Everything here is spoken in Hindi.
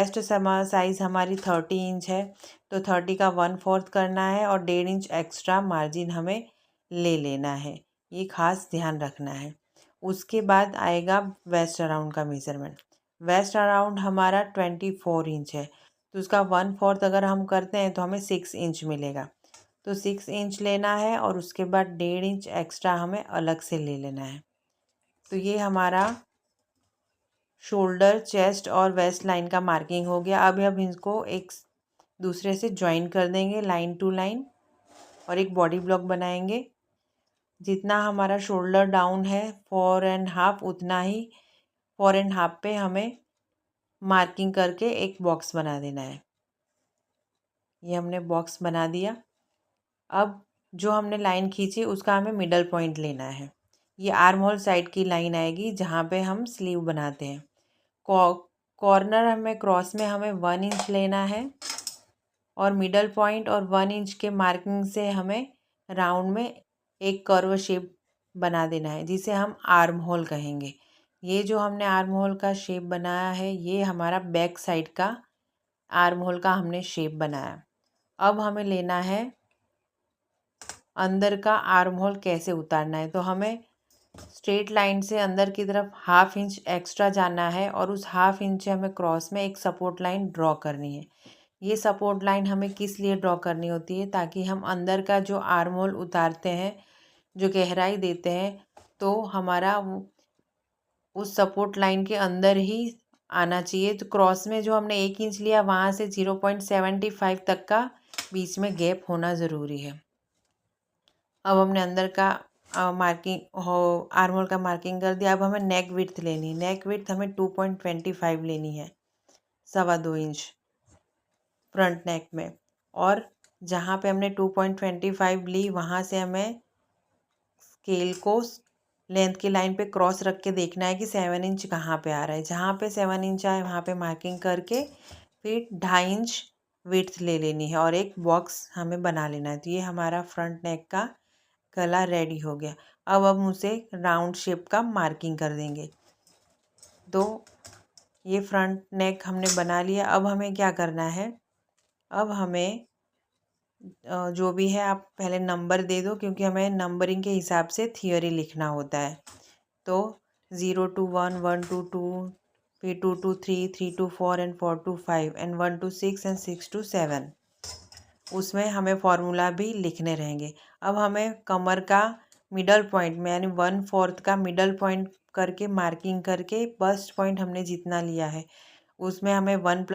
चेस्ट साइज़ हमारी 30 इंच है, तो 30 का 1/4 करना है और 1.5 इंच एक्स्ट्रा मार्जिन हमें ले लेना है, ये खास ध्यान रखना है। उसके बाद आएगा वेस्ट अराउंड का मेज़रमेंट। वेस्ट अराउंड हमारा 24 इंच है, तो उसका 1/4 अगर हम करते हैं तो हमें 6 इंच मिलेगा। तो 6 इंच लेना है और उसके बाद 1.5 इंच एक्स्ट्रा हमें अलग से ले लेना है। तो ये हमारा शोल्डर, चेस्ट और वेस्ट लाइन का मार्किंग हो गया। अब हम इसको एक दूसरे से ज्वाइन कर देंगे लाइन टू लाइन और एक बॉडी ब्लॉक बनाएंगे। जितना हमारा शोल्डर डाउन है 4.5, उतना ही 4.5 पे हमें मार्किंग करके एक बॉक्स बना देना है। ये हमने बॉक्स बना दिया। अब जो हमने लाइन खींची उसका हमें मिडल पॉइंट लेना है। ये आर्म होल साइड की लाइन आएगी जहाँ पे हम स्लीव बनाते हैं। कॉर्नर हमें क्रॉस में हमें 1 इंच लेना है और मिडल पॉइंट और 1 इंच के मार्किंग से हमें राउंड में एक कर्व शेप बना देना है, जिसे हम आर्म होल कहेंगे। ये जो हमने आर्म होल का शेप बनाया है, ये हमारा बैक साइड का आर्म होल का हमने शेप बनाया। अब हमें लेना है अंदर का आर्म होल कैसे उतारना है। तो हमें स्ट्रेट लाइन से अंदर की तरफ 1/2 इंच एक्स्ट्रा जाना है और उस 1/2 इंच से हमें क्रॉस में एक सपोर्ट लाइन ड्रॉ करनी है। ये सपोर्ट लाइन हमें किस लिए ड्रॉ करनी होती है, ताकि हम अंदर का जो आर्म होल उतारते हैं, जो गहराई देते हैं, तो हमारा उस सपोर्ट लाइन के अंदर ही आना चाहिए। तो क्रॉस में जो हमने 1 इंच लिया, वहाँ से 0.75 तक का बीच में गैप होना ज़रूरी है। अब हमने अंदर का मार्किंग हो आर्म होल का मार्किंग कर दिया। अब हमें नेक विड्थ लेनी है। नेक विड्थ हमें 2.25 लेनी है, 2.25 इंच फ्रंट नेक में। और जहाँ पे हमने 2.25 ली, वहाँ से हमें स्केल को लेंथ की लाइन पे क्रॉस रख के देखना है कि 7 इंच कहाँ पे आ रहा है। जहाँ पे 7 इंच आए वहाँ पे मार्किंग करके फिर 2.5 इंच विड्थ ले लेनी है और एक बॉक्स हमें बना लेना है। तो ये हमारा फ्रंट नेक का गला रेडी हो गया। अब हम उसे राउंड शेप का मार्किंग कर देंगे। तो ये फ्रंट नेक हमने बना लिया। अब हमें क्या करना है, अब हमें जो भी है आप पहले नंबर दे दो, क्योंकि हमें नंबरिंग के हिसाब से थियोरी लिखना होता है। तो 0 to 1, 1 to 2, फिर 2 to 3, 3 to 4 and 4 to 5 and 1 to 6 and 6 to 7। उसमें हमें फॉर्मूला भी लिखने रहेंगे। अब हमें कमर का मिडल पॉइंट में यानी 1/4 का मिडल पॉइंट करके मार्किंग करके बस्ट पॉइंट हमने जितना लिया है उसमें हमें 1